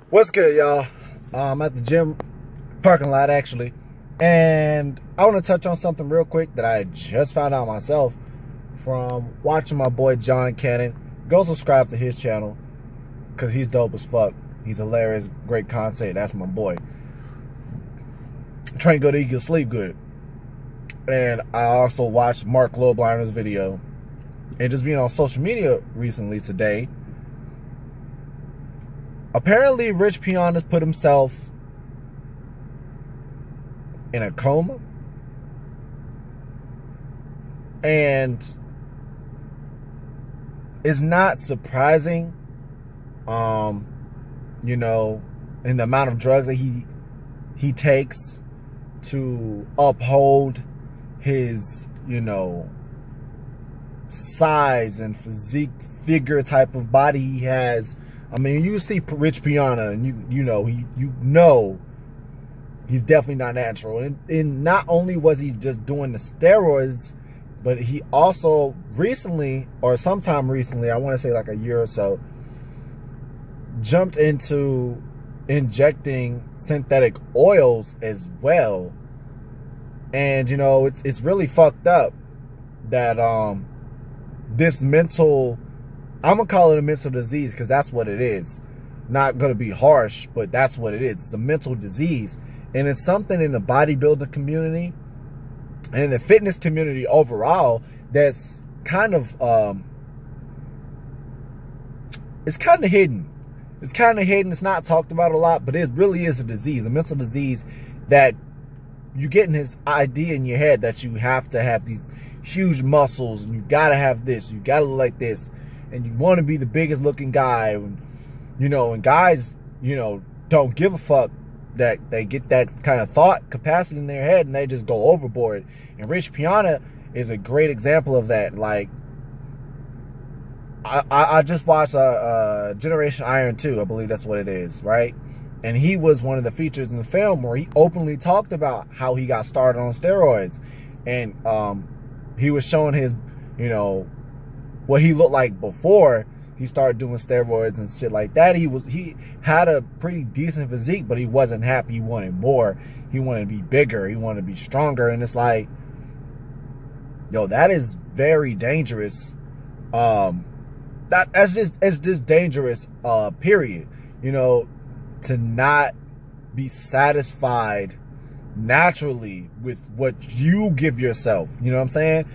What's good, y'all? I'm at the gym parking lot, actually, and I want to touch on something real quick that I just found out myself from watching my boy John Cannon. Go subscribe to his channel because he's dope as fuck. He's hilarious, great content. That's my boy. Train good, eat good, sleep good. And I also watched Mark Lowblinder's video, and just being on social media recently today. Apparently, Rich Pianas put himself in a coma. And it's not surprising, you know, in the amount of drugs that he takes to uphold his, you know, size and physique figure type of body he has. I mean, you see Rich Piana, and you know he's definitely not natural. And not only was he just doing the steroids, but he also recently, or sometime recently, I want to say like a year or so, jumped into injecting synthetic oils as well. And you know, it's really fucked up that this mental, I'm gonna call it a mental disease because that's what it is. Not gonna be harsh, but that's what it is. It's a mental disease, and it's something in the bodybuilding community and in the fitness community overall that's kind of it's kind of hidden. It's kind of hidden. It's not talked about a lot, but it really is a disease, a mental disease that you get in this idea in your head that you have to have these huge muscles and you gotta have this, you gotta look like this, and you want to be the biggest looking guy, and, you know, and guys, you know, don't give a fuck that they get that kind of thought capacity in their head and they just go overboard. And Rich Piana is a great example of that. Like, I just watched Generation Iron 2, I believe that's what it is, right? And he was one of the features in the film where he openly talked about how he got started on steroids. And he was showing his, you know, what he looked like before he started doing steroids and shit like that. He had a pretty decent physique, but he wasn't happy. He wanted more. He wanted to be bigger. He wanted to be stronger. And it's like, yo, that is very dangerous. It's just dangerous, period. You know, to not be satisfied naturally with what you give yourself. You know what I'm saying?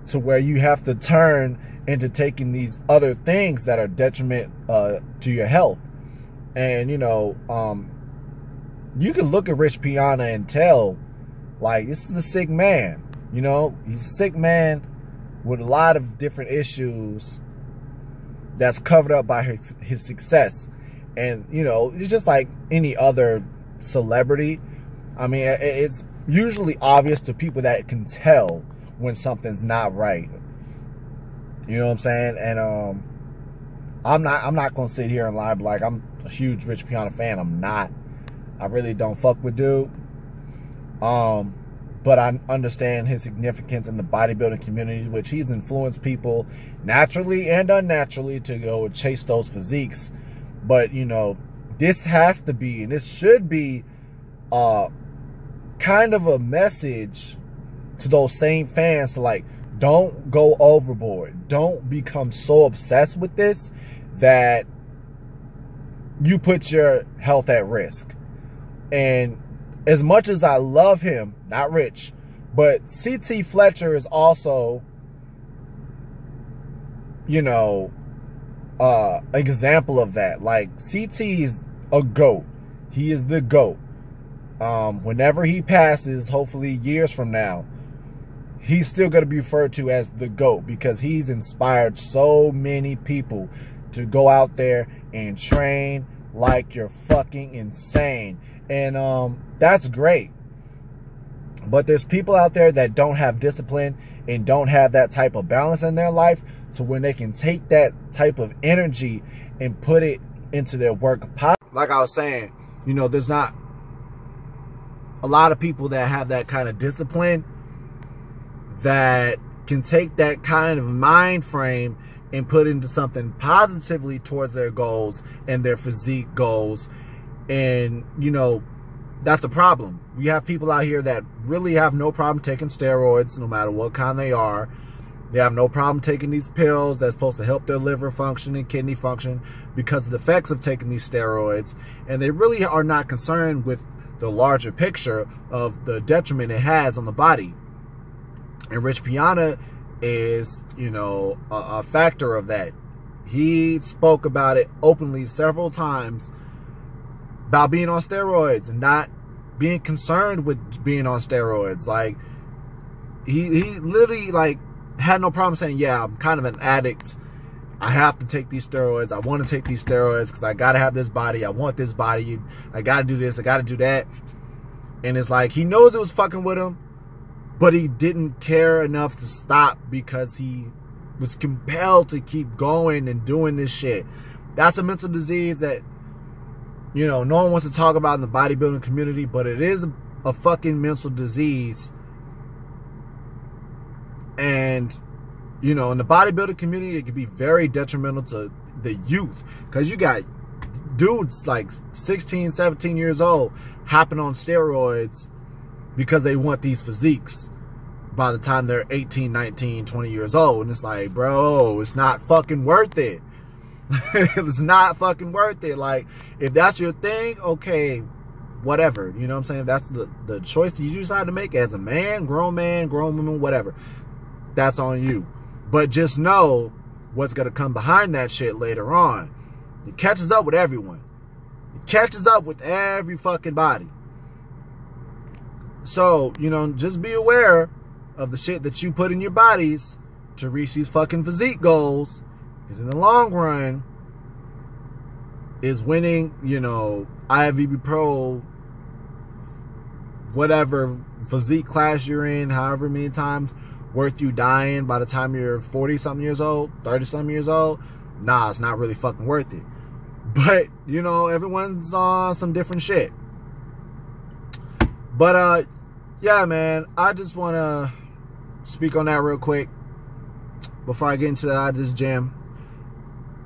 To where you have to turn into taking these other things that are detriment to your health. And you know, you can look at Rich Piana and tell, like, this is a sick man. You know, he's a sick man with a lot of different issues that's covered up by his success. And you know, it's just like any other celebrity. I mean, it's usually obvious to people that can tell when something's not right. You know what I'm saying? And I'm not gonna sit here and lie, but like, I'm a huge Rich Piana fan. I'm not. I really don't fuck with dude. But I understand his significance in the bodybuilding community, which he's influenced people naturally and unnaturally to go chase those physiques. But you know, this has to be, and this should be, kind of a message to those same fans to, like, don't go overboard. Don't become so obsessed with this that you put your health at risk. And as much as I love him, not Rich, but C.T. Fletcher is also, you know, example of that. Like, C.T. is a GOAT. He is the GOAT. Whenever he passes, hopefully years from now, he's still going to be referred to as the GOAT because he's inspired so many people to go out there and train like you're fucking insane. And that's great. But there's people out there that don't have discipline and don't have that type of balance in their life to when they can take that type of energy and put it into their work. Like I was saying, you know, there's not a lot of people that have that kind of discipline that can take that kind of mind frame and put into something positively towards their goals and their physique goals, And, you know, that's a problem. We have people out here that really have no problem taking steroids, no matter what kind they are. They have no problem taking these pills that's supposed to help their liver function and kidney function because of the effects of taking these steroids. And they really are not concerned with the larger picture of the detriment it has on the body. And Rich Piana is, you know, a factor of that. He spoke about it openly several times about being on steroids and not being concerned with being on steroids. Like, he literally, like, had no problem saying, yeah, I'm kind of an addict. I have to take these steroids. I want to take these steroids because I got to have this body. I want this body. I got to do this. I got to do that. And it's like, he knows it was fucking with him, but he didn't care enough to stop because he was compelled to keep going and doing this shit. That's a mental disease that, you know, no one wants to talk about in the bodybuilding community, but it is a fucking mental disease. And, you know, in the bodybuilding community, it can be very detrimental to the youth. Because you got dudes like 16, 17 years old hopping on steroids because they want these physiques by the time they're 18, 19, 20 years old. And it's like, bro, it's not fucking worth it. It's not fucking worth it. Like, if that's your thing, okay, whatever. You know what I'm saying? If that's the choice that you decide to make as a man, grown woman, whatever. That's on you. But just know what's going to come behind that shit later on. It catches up with everyone. It catches up with every fucking body. So, you know, just be aware of the shit that you put in your bodies to reach these fucking physique goals. Because in the long run, is winning, you know, IFBB Pro, whatever physique class you're in, however many times, worth you dying by the time you're 40-something years old, 30-something years old? Nah, it's not really fucking worth it. But, you know, everyone's on some different shit. But, yeah, man, I just want to speak on that real quick before I get into this gym.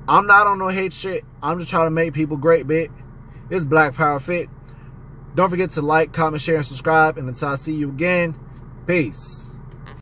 I'm not on no hate shit. I'm just trying to make people great, bit. It's B.L.A.KPowerFit. Don't forget to like, comment, share, and subscribe. And until I see you again, peace.